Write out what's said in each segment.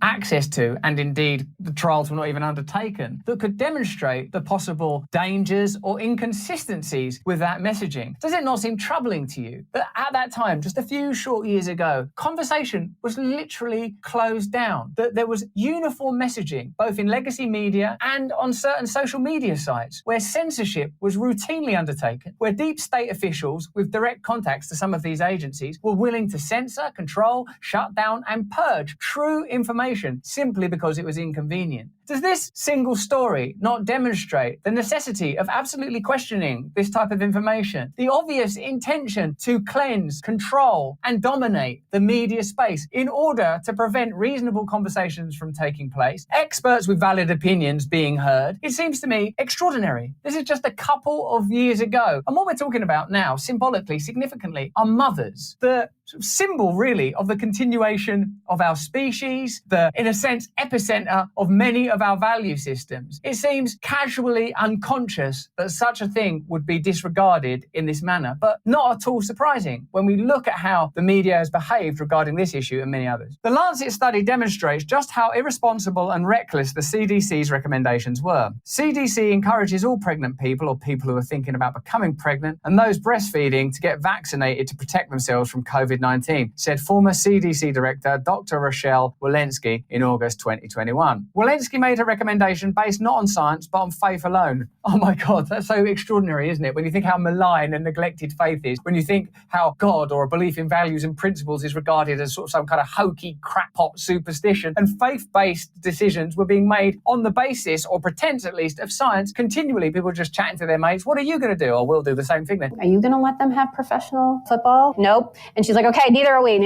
access to, and indeed the trials were not even undertaken, that could demonstrate the possible dangers or inconsistencies with that messaging. Does it not seem troubling to you that at that time, just a few short years ago, conversation was literally closed down, that there was uniform messaging, both in legacy media and on certain social media sites, where censorship was routinely undertaken, where deep state officials with direct contacts to some of these agencies were willing to censor, control, shut down, and purge true information simply because it was inconvenient? Does this single story not demonstrate the necessity of absolutely questioning this type of information? The obvious intention to cleanse, control, and dominate the media space in order to prevent reasonable conversations from taking place, experts with valid opinions being heard. It seems to me extraordinary. This is just a couple of years ago. And what we're talking about now, symbolically, significantly, are mothers. The symbol, really, of the continuation of our species, the, in a sense, epicenter of many of our value systems. It seems casually unconscious that such a thing would be disregarded in this manner, but not at all surprising when we look at how the media has behaved regarding this issue and many others. The Lancet study demonstrates just how irresponsible and reckless the CDC's recommendations were. CDC encourages all pregnant people or people who are thinking about becoming pregnant and those breastfeeding to get vaccinated to protect themselves from COVID-19, said former CDC Director Dr. Rochelle Walensky in August 2021. Walensky made her recommendation based not on science but on faith alone. Oh my God, that's so extraordinary, isn't it? When you think how malign and neglected faith is, when you think how God or a belief in values and principles is regarded as sort of some kind of hokey crackpot superstition, and faith-based decisions were being made on the basis, or pretense at least, of science. Continually, people just chatting to their mates, what are you going to do? Or we'll do the same thing then. Are you going to let them have professional football? Nope. And she's like, okay, neither are we.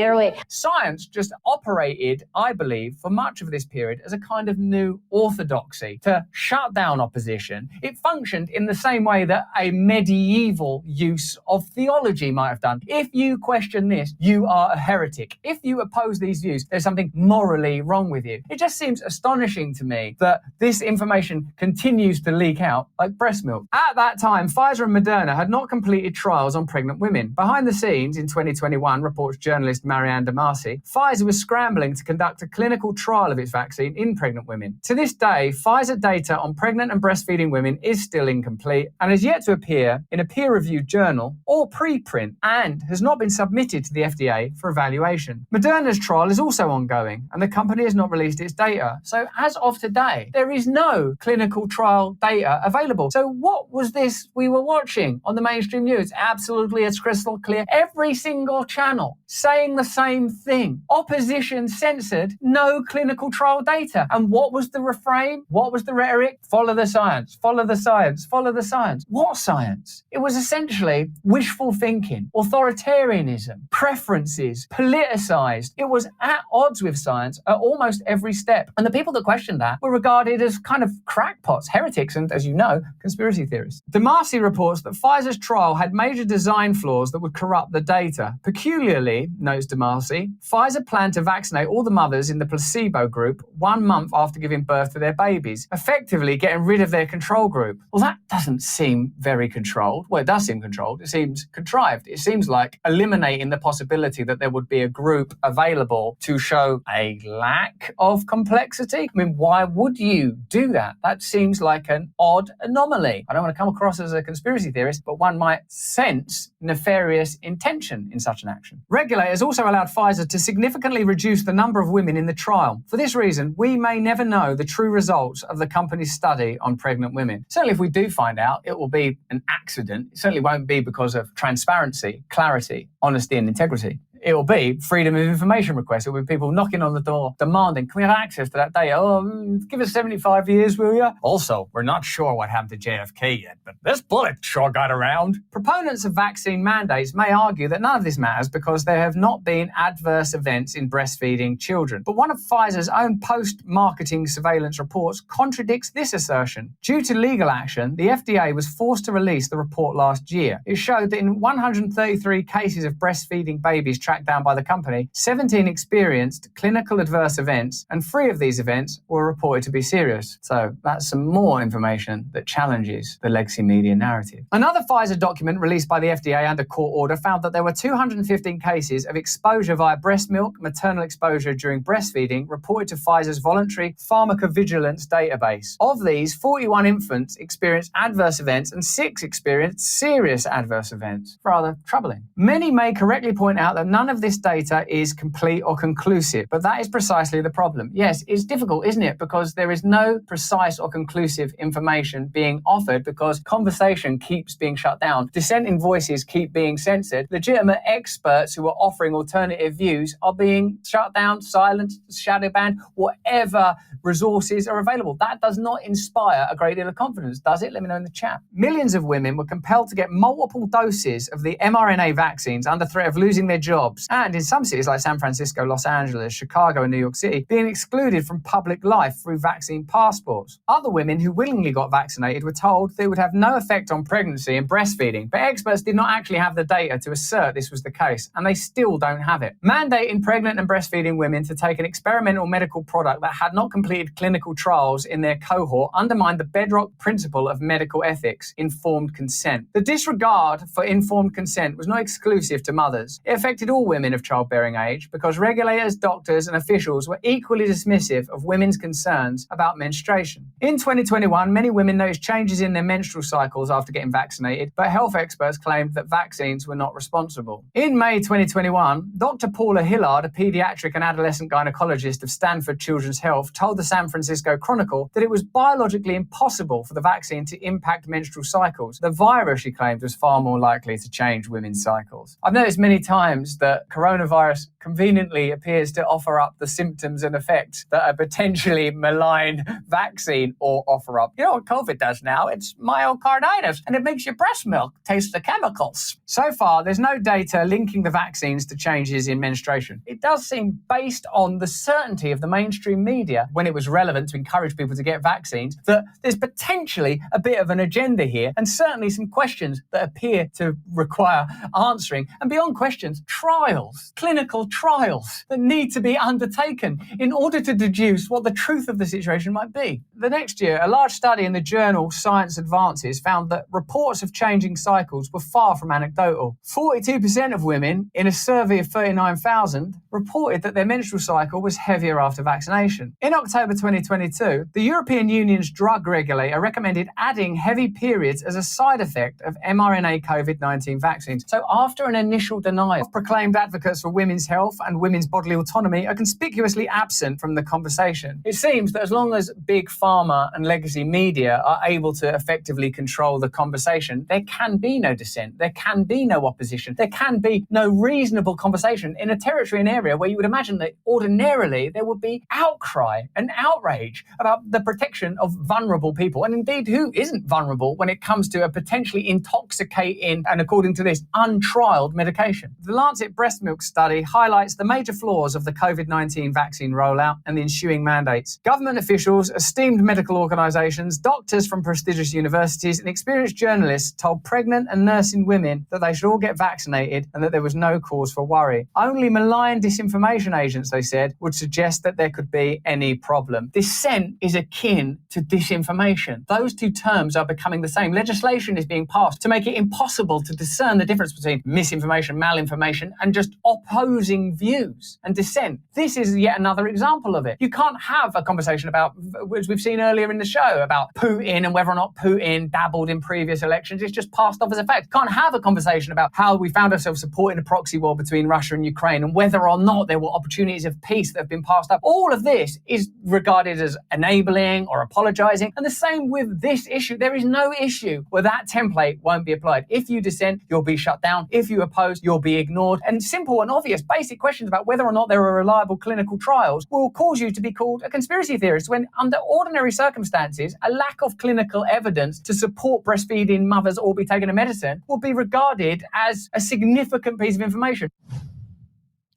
Science just operated, I believe, for much of this period as a kind of new orthodoxy to shut down opposition. It functioned in the same way that a medieval use of theology might have done. If you question this, you are a heretic. If you oppose these views, there's something morally wrong with you. It just seems astonishing to me that this information continues to leak out like breast milk. At that time, Pfizer and Moderna had not completed trials on pregnant women. Behind the scenes, in 2021, reports journalist Marianne DeMasi, Pfizer was scrambling to conduct a clinical trial of its vaccine in pregnant women. To this day, Pfizer data on pregnant and breastfeeding women is still incomplete and has yet to appear in a peer-reviewed journal or preprint, and has not been submitted to the FDA for evaluation. Moderna's trial is also ongoing and the company has not released its data. So as of today, there is no clinical trial data available. So what was this we were watching on the mainstream news? Absolutely, it's crystal clear. Every single channel saying the same thing. Opposition censored, no clinical trial data. And what was the refrain? What was the rhetoric? Follow the science, follow the science, follow the science. What science? It was essentially wishful thinking, authoritarianism, preferences, politicized. It was at odds with science at almost every step. And the people that questioned that were regarded as kind of crackpots, heretics, and, as you know, conspiracy theorists. DeMasi reports that Pfizer's trial had major design flaws that would corrupt the data. Peculiarly, notes DeMasi, Pfizer planned to vaccinate all the mothers in the placebo group 1 month after giving birth to their babies, effectively getting rid of their control group. Well, that doesn't seem very controlled. Well, it does seem controlled. It seems contrived. It seems like eliminating the possibility that there would be a group available to show a lack of complexity. I mean, why would you do that? That seems like an odd anomaly. I don't want to come across as a conspiracy theorist, but one might sense nefarious intention in such an action. Regulators also allowed Pfizer to significantly reduce the number of women in the trial. For this reason, we may never know the true results of the company's study on pregnant women. Certainly, if we do find out, it will be an accident. It certainly won't be because of transparency, clarity, honesty, and integrity. It will be freedom of information requests. It will be people knocking on the door, demanding, can we have access to that data? Oh, give us 75 years, will you? Also, we're not sure what happened to JFK yet, but this bullet sure got around. Proponents of vaccine mandates may argue that none of this matters because there have not been adverse events in breastfeeding children. But one of Pfizer's own post-marketing surveillance reports contradicts this assertion. Due to legal action, the FDA was forced to release the report last year. It showed that in 133 cases of breastfeeding babies tracked down by the company, 17 experienced clinical adverse events, and 3 of these events were reported to be serious. So that's some more information that challenges the legacy media narrative. Another Pfizer document released by the FDA under court order found that there were 215 cases of exposure via breast milk, maternal exposure during breastfeeding, reported to Pfizer's voluntary pharmacovigilance database. Of these, 41 infants experienced adverse events and 6 experienced serious adverse events. Rather troubling. Many may correctly point out that none of this data is complete or conclusive, but that is precisely the problem. Yes, it's difficult, isn't it? Because there is no precise or conclusive information being offered because conversation keeps being shut down. Dissenting voices keep being censored. Legitimate experts who are offering alternative views are being shut down, silenced, shadow banned, whatever resources are available. That does not inspire a great deal of confidence, does it? Let me know in the chat. Millions of women were compelled to get multiple doses of the mRNA vaccines under threat of losing their jobs, and in some cities like San Francisco, Los Angeles, Chicago, and New York City, being excluded from public life through vaccine passports. Other women who willingly got vaccinated were told they would have no effect on pregnancy and breastfeeding, but experts did not actually have the data to assert this was the case, and they still don't have it. Mandating pregnant and breastfeeding women to take an experimental medical product that had not completed clinical trials in their cohort undermined the bedrock principle of medical ethics, informed consent. The disregard for informed consent was not exclusive to mothers. It affected all women of childbearing age because regulators, doctors, and officials were equally dismissive of women's concerns about menstruation. In 2021, many women noticed changes in their menstrual cycles after getting vaccinated, but health experts claimed that vaccines were not responsible. In May 2021, Dr. Paula Hillard, a pediatric and adolescent gynecologist of Stanford Children's Health, told the San Francisco Chronicle that it was biologically impossible for the vaccine to impact menstrual cycles. The virus, she claimed, was far more likely to change women's cycles. I've noticed many times that coronavirus conveniently appears to offer up the symptoms and effects that a potentially malign vaccine or offer up. You know what COVID does now? It's myocarditis, and it makes your breast milk taste the chemicals. So far, there's no data linking the vaccines to changes in menstruation. It does seem, based on the certainty of the mainstream media, when it was relevant to encourage people to get vaccines, that there's potentially a bit of an agenda here, and certainly some questions that appear to require answering. And beyond questions, trials, clinical trials that need to be undertaken in order to deduce what the truth of the situation might be. The next year, a large study in the journal Science Advances found that reports of changing cycles were far from anecdotal. 42% of women in a survey of 39,000 reported that their menstrual cycle was heavier after vaccination. In October 2022, the European Union's drug regulator recommended adding heavy periods as a side effect of mRNA COVID-19 vaccines. So after an initial denial, proclaimed advocates for women's health and women's bodily autonomy are conspicuously absent from the conversation. It seems that as long as Big Pharma and legacy media are able to effectively control the conversation, there can be no dissent, there can be no opposition, there can be no reasonable conversation in a territory and area where you would imagine that ordinarily there would be outcry and outrage about the protection of vulnerable people, and indeed who isn't vulnerable when it comes to a potentially intoxicating and, according to this, untrialed medication. The Lancet breast milk study highlights the major flaws of the COVID-19 vaccine rollout and the ensuing mandates. Government officials, esteemed medical organisations, doctors from prestigious universities, and experienced journalists told pregnant and nursing women that they should all get vaccinated and that there was no cause for worry. Only malign disinformation agents, they said, would suggest that there could be any problem. Dissent is akin to disinformation. Those two terms are becoming the same. Legislation is being passed to make it impossible to discern the difference between misinformation, malinformation, and just opposing views and dissent. This is yet another example of it. You can't have a conversation about, as we've seen earlier in the show, about Putin and whether or not Putin dabbled in previous elections. It's just passed off as a fact. Can't have a conversation about how we found ourselves supporting a proxy war between Russia and Ukraine and whether or not there were opportunities of peace that have been passed up. All of this is regarded as enabling or apologizing. And the same with this issue. There is no issue where that template won't be applied. If you dissent, you'll be shut down. If you oppose, you'll be ignored. And simple and obvious basic questions about whether or not there are reliable clinical trials will cause you to be called a conspiracy theorist when, under ordinary circumstances, a lack of clinical evidence to support breastfeeding mothers or be taking a medicine will be regarded as a significant piece of information.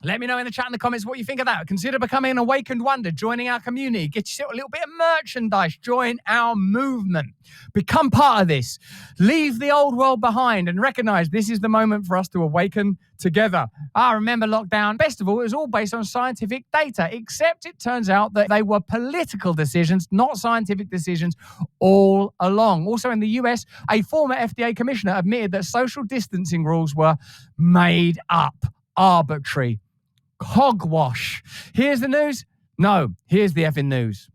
Let me know in the chat and the comments what you think of that. Consider becoming an awakened wonder, joining our community, get yourself a little bit of merchandise, join our movement. Become part of this. Leave the old world behind and recognize this is the moment for us to awaken together. Remember lockdown. Best of all, it was all based on scientific data, except it turns out that they were political decisions, not scientific decisions all along. Also in the US, a former FDA commissioner admitted that social distancing rules were made up, arbitrary. Hogwash. Here's the news? No, here's the effing news.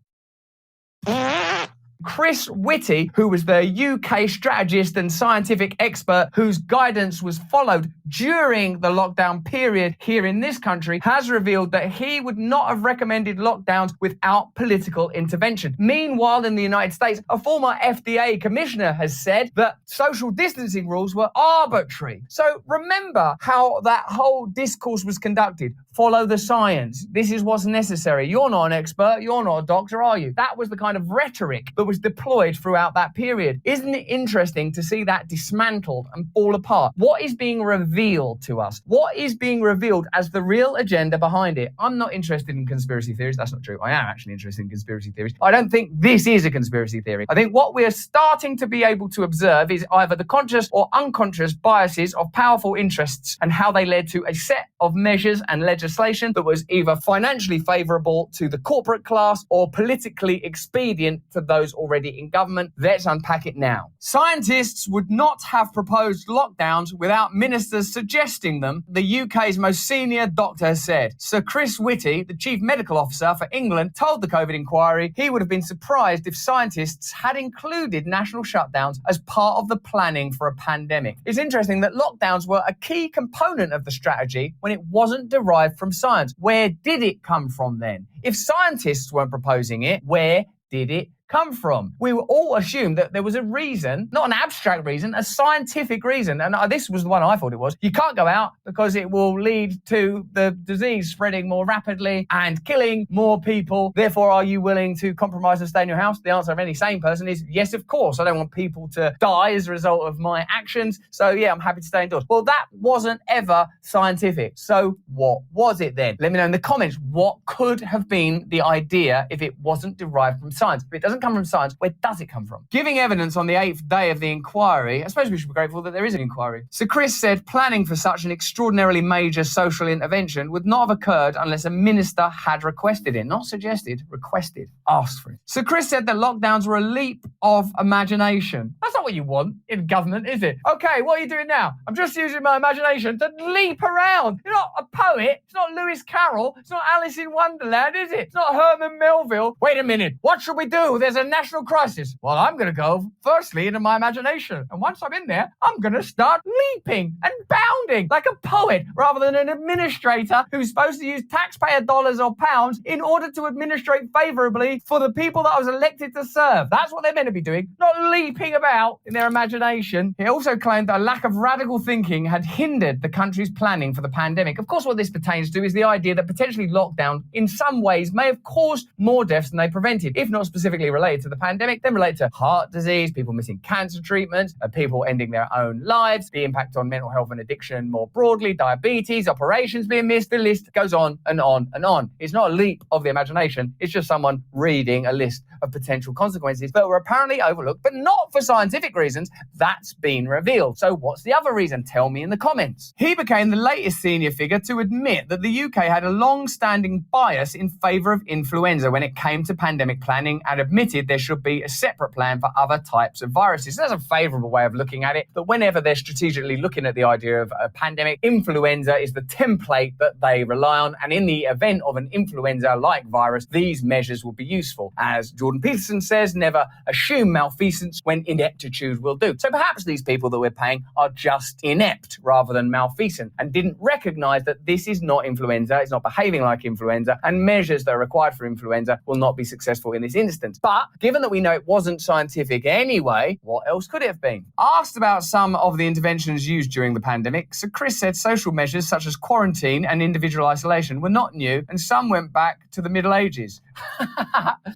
Chris Whitty, who was the UK strategist and scientific expert whose guidance was followed during the lockdown period here in this country, has revealed that he would not have recommended lockdowns without political intervention. Meanwhile, in the United States, a former FDA commissioner has said that social distancing rules were arbitrary. So remember how that whole discourse was conducted. Follow the science. This is what's necessary. You're not an expert. You're not a doctor, are you? That was the kind of rhetoric that was deployed throughout that period. Isn't it interesting to see that dismantled and fall apart? What is being revealed to us? What is being revealed as the real agenda behind it? I'm not interested in conspiracy theories. That's not true. I am actually interested in conspiracy theories. I don't think this is a conspiracy theory. I think what we're starting to be able to observe is either the conscious or unconscious biases of powerful interests and how they led to a set of measures and legislation that was either financially favorable to the corporate class or politically expedient to those already in government. Let's unpack it now. Scientists would not have proposed lockdowns without ministers suggesting them, the UK's most senior doctor has said. Sir Chris Whitty, the chief medical officer for England, told the COVID inquiry he would have been surprised if scientists had included national shutdowns as part of the planning for a pandemic. It's interesting that lockdowns were a key component of the strategy when it wasn't derived from science. Where did it come from then? If scientists weren't proposing it, where did it come from? We were all assumed that there was a reason, not an abstract reason, a scientific reason. And this was the one I thought it was. You can't go out because it will lead to the disease spreading more rapidly and killing more people. Therefore, are you willing to compromise and stay in your house? The answer of any sane person is yes, of course. I don't want people to die as a result of my actions. So yeah, I'm happy to stay indoors. Well, that wasn't ever scientific. So what was it then? Let me know in the comments what could have been the idea if it wasn't derived from science. If it doesn't come from science, where does it come from? Giving evidence on the 8th day of the inquiry, I suppose we should be grateful that there is an inquiry. Sir Chris said planning for such an extraordinarily major social intervention would not have occurred unless a minister had requested it. Not suggested, requested, asked for it. Sir Chris said that lockdowns were a leap of imagination. That's not what you want in government, is it? Okay, what are you doing now? I'm just using my imagination to leap around. You're not a poet. It's not Lewis Carroll. It's not Alice in Wonderland, is it? It's not Herman Melville. Wait a minute. What should we do? There's a national crisis. Well, I'm going to go firstly into my imagination. And once I'm in there, I'm going to start leaping and bounding like a poet rather than an administrator who's supposed to use taxpayer dollars or pounds in order to administrate favorably for the people that I was elected to serve. That's what they're meant to be doing, not leaping about in their imagination. He also claimed that a lack of radical thinking had hindered the country's planning for the pandemic. Of course, what this pertains to is the idea that potentially lockdown in some ways may have caused more deaths than they prevented, if not specifically related to the pandemic, then related to heart disease, people missing cancer treatments, people ending their own lives, the impact on mental health and addiction more broadly, diabetes, operations being missed, the list goes on and on and on. It's not a leap of the imagination, it's just someone reading a list of potential consequences that were apparently overlooked, but not for scientific reasons. That's been revealed. So what's the other reason? Tell me in the comments. He became the latest senior figure to admit that the UK had a long-standing bias in favour of influenza when it came to pandemic planning and admitted there should be a separate plan for other types of viruses. So that's a favourable way of looking at it, that whenever they're strategically looking at the idea of a pandemic, influenza is the template that they rely on, and in the event of an influenza-like virus, these measures will be useful. As Jordan Peterson says, never assume malfeasance when ineptitude will do. So perhaps these people that we're paying are just inept rather than malfeasant and didn't recognise that this is not influenza, it's not behaving like influenza, and measures that are required for influenza will not be successful in this instance. But But given that we know it wasn't scientific anyway, what else could it have been? Asked about some of the interventions used during the pandemic, Sir Chris said social measures such as quarantine and individual isolation were not new, and some went back to the Middle Ages.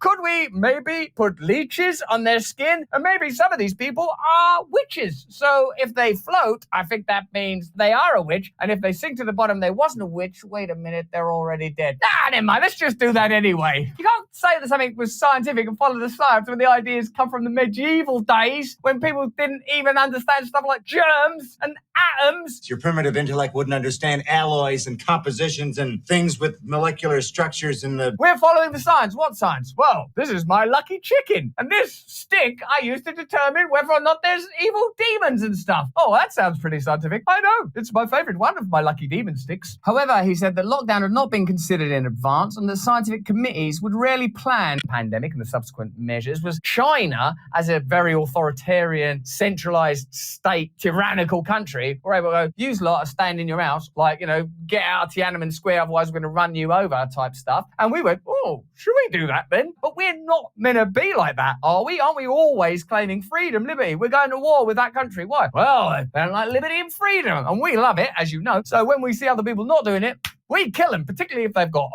Could we maybe put leeches on their skin? And maybe some of these people are witches. So if they float, I think that means they are a witch. And if they sink to the bottom, they wasn't a witch. Wait a minute, they're already dead. Never mind, let's just do that anyway. You can't say that something was scientific and follow the science when the ideas come from the medieval days, when people didn't even understand stuff like germs and atoms. Your primitive intellect wouldn't understand alloys and compositions and things with molecular structures in the... We're following the science. What science? Well, this is my lucky chicken. And this stick I use to determine whether or not there's evil demons and stuff. Oh, that sounds pretty scientific. I know. It's my favorite one of my lucky demon sticks. However, he said that lockdown had not been considered in advance and that scientific committees would rarely plan the pandemic and the subsequent measures. Was China, as a very authoritarian, centralized state, tyrannical country, were able to go, use a lot of staying in your house, like, get out of Tiananmen Square, otherwise we're going to run you over type stuff. And we went, oh, should we do that then? But we're not meant to be like that, are we? Aren't we always claiming freedom, liberty? We're going to war with that country. Why? Well, they don't like liberty and freedom, and we love it, as you know. So when we see other people not doing it, we kill them, particularly if they've got,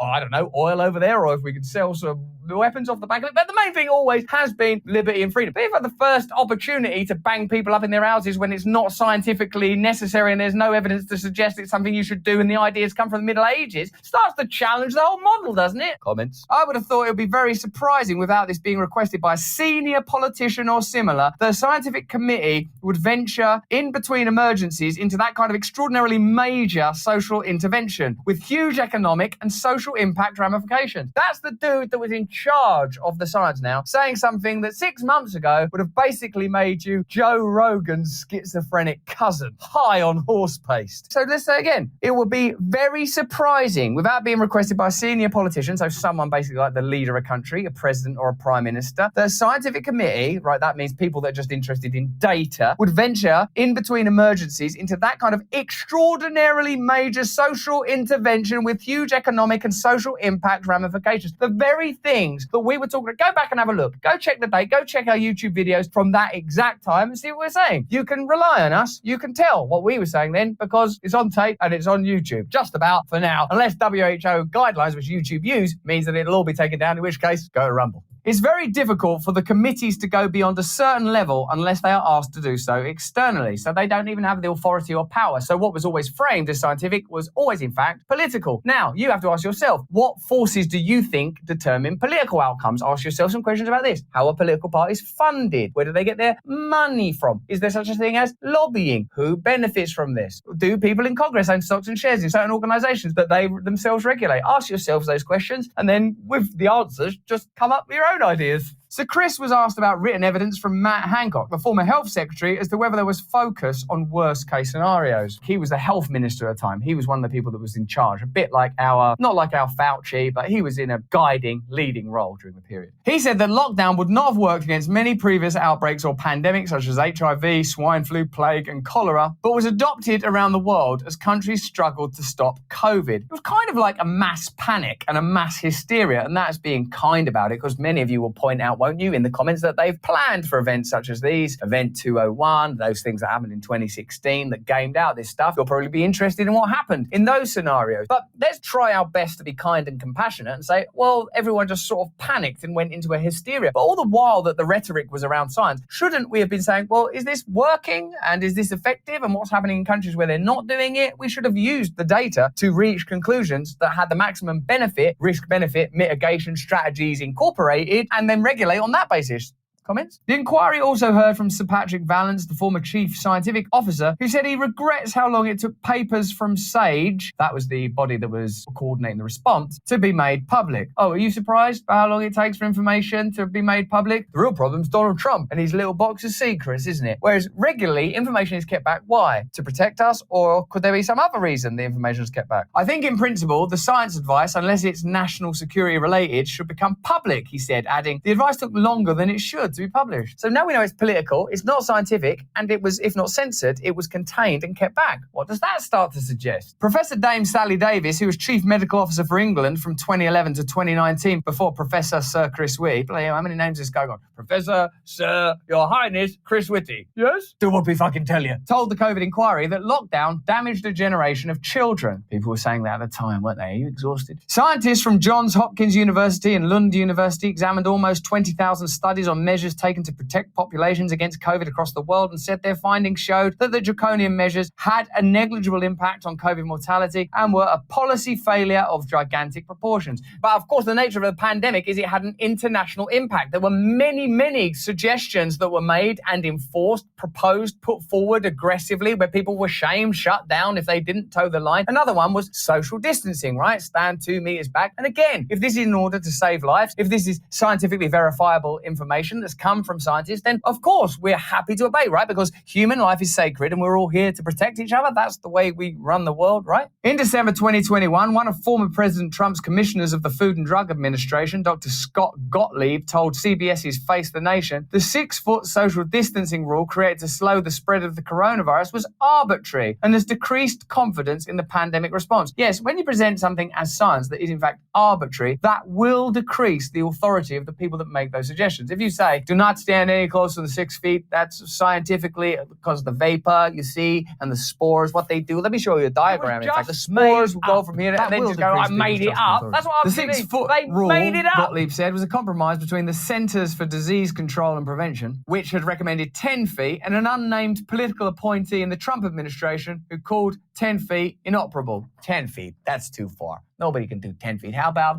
oil over there, or if we can sell some weapons off the back of it. But the main thing always has been liberty and freedom. But if at the first opportunity to bang people up in their houses when it's not scientifically necessary and there's no evidence to suggest it's something you should do and the ideas come from the Middle Ages, starts to challenge the whole model, doesn't it? Comments. I would have thought it would be very surprising without this being requested by a senior politician or similar, that a scientific committee would venture in between emergencies into that kind of extraordinarily major social intervention with huge economic and social impact ramifications. That's the dude that was in charge of the science now, saying something that 6 months ago would have basically made you Joe Rogan's schizophrenic cousin, high on horse paste. So let's say again, it would be very surprising, without being requested by a senior politician, so someone basically like the leader of a country, a president or a prime minister, the scientific committee, right, that means people that are just interested in data, would venture in between emergencies into that kind of extraordinarily major social intervention with huge economic and social impact ramifications. The very things that we were talking about. Go back and have a look. Go check the date. Go check our YouTube videos from that exact time and see what we're saying. You can rely on us. You can tell what we were saying then because it's on tape and it's on YouTube. Just about for now. Unless WHO guidelines, which YouTube use, means that it'll all be taken down, in which case, go to Rumble. It's very difficult for the committees to go beyond a certain level unless they are asked to do so externally. So they don't even have the authority or power. So what was always framed as scientific was always, in fact, political. Now, you have to ask yourself, what forces do you think determine political outcomes? Ask yourself some questions about this. How are political parties funded? Where do they get their money from? Is there such a thing as lobbying? Who benefits from this? Do people in Congress own stocks and shares in certain organizations that they themselves regulate? Ask yourselves those questions, and then with the answers, just come up with your own ideas. Sir Chris was asked about written evidence from Matt Hancock, the former health secretary, as to whether there was focus on worst case scenarios. He was the health minister at the time. He was one of the people that was in charge, a bit like not like our Fauci, but he was in a guiding, leading role during the period. He said that lockdown would not have worked against many previous outbreaks or pandemics such as HIV, swine flu, plague, and cholera, but was adopted around the world as countries struggled to stop COVID. It was kind of like a mass panic and a mass hysteria, and that's being kind about it, because many of you will point out, won't you, in the comments that they've planned for events such as these, Event 201, those things that happened in 2016 that gamed out this stuff. You'll probably be interested in what happened in those scenarios. But let's try our best to be kind and compassionate and say, well, everyone just sort of panicked and went into a hysteria. But all the while that the rhetoric was around science, shouldn't we have been saying, well, is this working and is this effective, and what's happening in countries where they're not doing it? We should have used the data to reach conclusions that had the maximum benefit, risk-benefit mitigation strategies incorporated, and then regulate on that basis. Comments? The inquiry also heard from Sir Patrick Vallance, the former chief scientific officer, who said he regrets how long it took papers from SAGE, that was the body that was coordinating the response, to be made public. Oh, are you surprised by how long it takes for information to be made public? The real problem's Donald Trump and his little box of secrets, isn't it? Whereas regularly, information is kept back. Why? To protect us? Or could there be some other reason the information is kept back? I think in principle, the science advice, unless it's national security related, should become public, he said, adding, the advice took longer than it should to be published. So now we know it's political, it's not scientific, and it was, if not censored, it was contained and kept back. What does that start to suggest? Professor Dame Sally Davis, who was Chief Medical Officer for England from 2011 to 2019 before Professor Sir Chris Whitty. Bloody hell, how many names is this guy got? Professor Sir Your Highness Chris Whitty. Yes? Do what we fucking tell you. Told the COVID inquiry that lockdown damaged a generation of children. People were saying that at the time, weren't they? Are you exhausted? Scientists from Johns Hopkins University and Lund University examined almost 20,000 studies on measures taken to protect populations against COVID across the world and said their findings showed that the draconian measures had a negligible impact on COVID mortality and were a policy failure of gigantic proportions. But of course, the nature of the pandemic is it had an international impact. There were many suggestions that were made and enforced, proposed, put forward aggressively, where people were shamed, shut down if they didn't toe the line. Another one was social distancing, right? Stand 2 meters back. And again, if this is in order to save lives, if this is scientifically verifiable information that's come from scientists, then of course we're happy to obey, right? Because human life is sacred and we're all here to protect each other. That's the way we run the world, right? In December 2021, one of former President Trump's commissioners of the Food and Drug Administration, Dr. Scott Gottlieb, told CBS's Face the Nation, the 6-foot social distancing rule created to slow the spread of the coronavirus was arbitrary and has decreased confidence in the pandemic response. Yes, when you present something as science that is in fact arbitrary, that will decrease the authority of the people that make those suggestions. If you say, do not stand any closer than 6 feet, that's scientifically because of the vapor you see and the spores, what they do. Let me show you a diagram. In fact, the spores will go from here and then just go, I made it up. That's what I'm saying. The 6-foot rule, made it up. Gottlieb said, was a compromise between the Centers for Disease Control and Prevention, which had recommended 10 feet, and an unnamed political appointee in the Trump administration who called 10 feet inoperable. 10 feet, that's too far. Nobody can do 10 feet. How about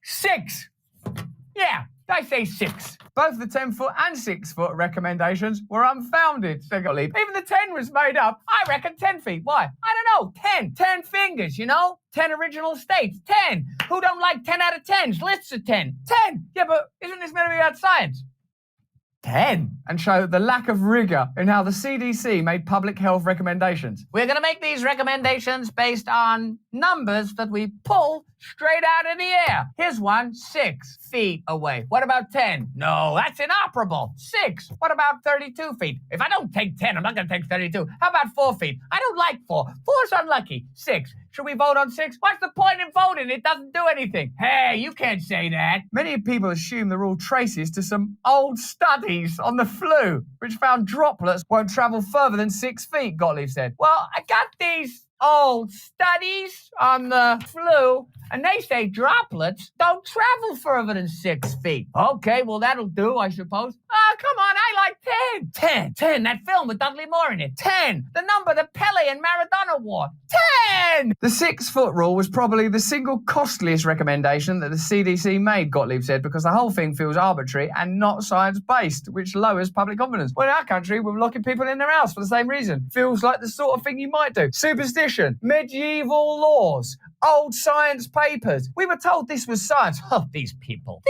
6? Yeah, I say 6. Both the 10-foot and 6-foot recommendations were unfounded, said Gottlieb. Even the 10 was made up. I reckon 10 feet. Why? I don't know. 10. 10 fingers, you know? 10 original states. 10. Who don't like 10 out of 10s? Lists of 10. 10. Yeah, but isn't this meant to be about science? 10. And show the lack of rigor in how the CDC made public health recommendations. We're going to make these recommendations based on numbers that we pull straight out of the air. Here's one, 6 feet away. What about 10? No, that's inoperable. 6. What about 32 feet? If I don't take 10, I'm not going to take 32. How about 4 feet? I don't like 4. 4's unlucky. 6. Should we vote on 6? What's the point in voting? It doesn't do anything. Hey, you can't say that. Many people assume the rule traces to some old studies on the flu, which found droplets won't travel further than 6 feet, Gottlieb said. Well, I got these old studies on the flu, and they say droplets don't travel further than 6 feet. Okay, well, that'll do, I suppose. Oh, come on, I like 10. 10, that film with Dudley Moore in it. 10, the number that Pele and Maradona wore. 10! The 6-foot rule was probably the single costliest recommendation that the CDC made, Gottlieb said, because the whole thing feels arbitrary and not science-based, which lowers public confidence. Well, in our country, we're locking people in their house for the same reason. Feels like the sort of thing you might do. Superstition, medieval laws, old science papers. We were told this was science. Oh, these people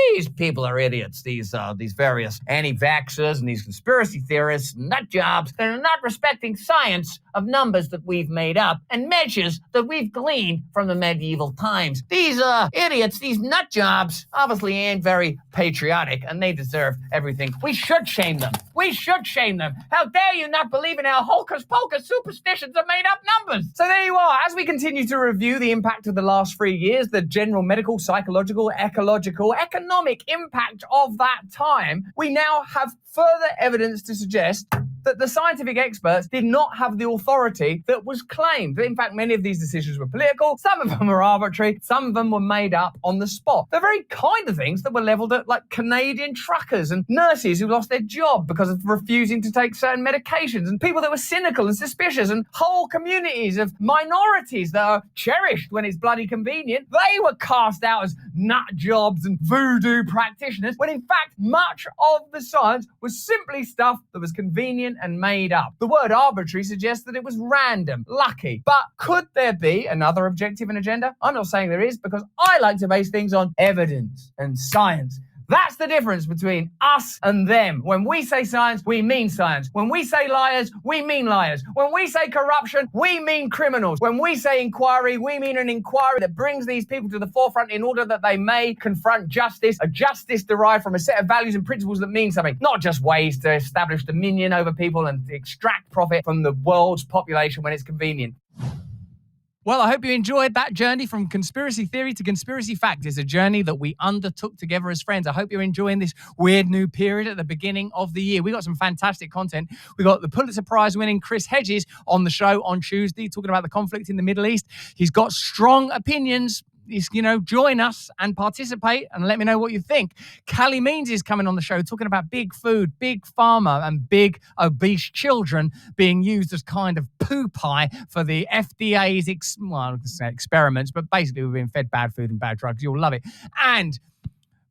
are idiots. These various anti-vaxxers and these conspiracy theorists, nut jobs, they're not respecting science of numbers that we've made up and measures that we've gleaned from the medieval times. These idiots, these nut jobs, obviously ain't very patriotic, and they deserve everything. We should shame them. We should shame them. How dare you not believe in our hocus-pocus superstitions of made-up numbers? So there you are. As we continue to review the impact of the last 3 years, the general medical, psychological, ecological, economic impact of that time, we now have further evidence to suggest that the scientific experts did not have the authority that was claimed. In fact, many of these decisions were political, some of them were arbitrary, some of them were made up on the spot. The very kind of things that were leveled at like Canadian truckers and nurses who lost their job because of refusing to take certain medications, and people that were cynical and suspicious, and whole communities of minorities that are cherished when it's bloody convenient. They were cast out as nut jobs and voodoo practitioners, when in fact much of the science was simply stuff that was convenient and made up. The word arbitrary suggests that it was random, lucky. But could there be another objective and agenda? I'm not saying there is, because I like to base things on evidence and science. That's the difference between us and them. When we say science, we mean science. When we say liars, we mean liars. When we say corruption, we mean criminals. When we say inquiry, we mean an inquiry that brings these people to the forefront in order that they may confront justice, a justice derived from a set of values and principles that mean something, not just ways to establish dominion over people and extract profit from the world's population when it's convenient. Well, I hope you enjoyed that journey from conspiracy theory to conspiracy fact. It's a journey that we undertook together as friends. I hope you're enjoying this weird new period at the beginning of the year. We got some fantastic content. We got the Pulitzer Prize winning Chris Hedges on the show on Tuesday, talking about the conflict in the Middle East. He's got strong opinions. Join us and participate and let me know what you think. Callie Means is coming on the show talking about big food, big pharma, and big obese children being used as kind of poo pie for the FDA's experiments, but basically we've been fed bad food and bad drugs. You'll love it. And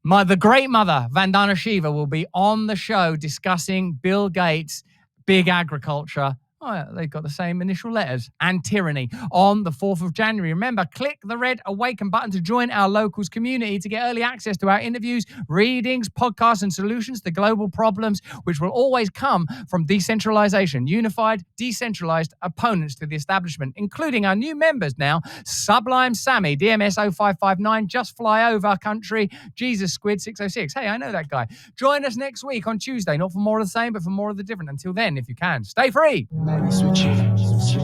the great mother, Vandana Shiva, will be on the show discussing Bill Gates' big agriculture. Oh, yeah, they've got the same initial letters. And tyranny on the 4th of January. Remember, click the red awaken button to join our locals community to get early access to our interviews, readings, podcasts, and solutions to global problems, which will always come from decentralization, unified, decentralized opponents to the establishment, including our new members now, Sublime Sammy, DMS 0559, Just Fly Over Country, Jesus Squid 606. Hey, I know that guy. Join us next week on Tuesday, not for more of the same, but for more of the different. Until then, if you can, stay free. Maybe switch it.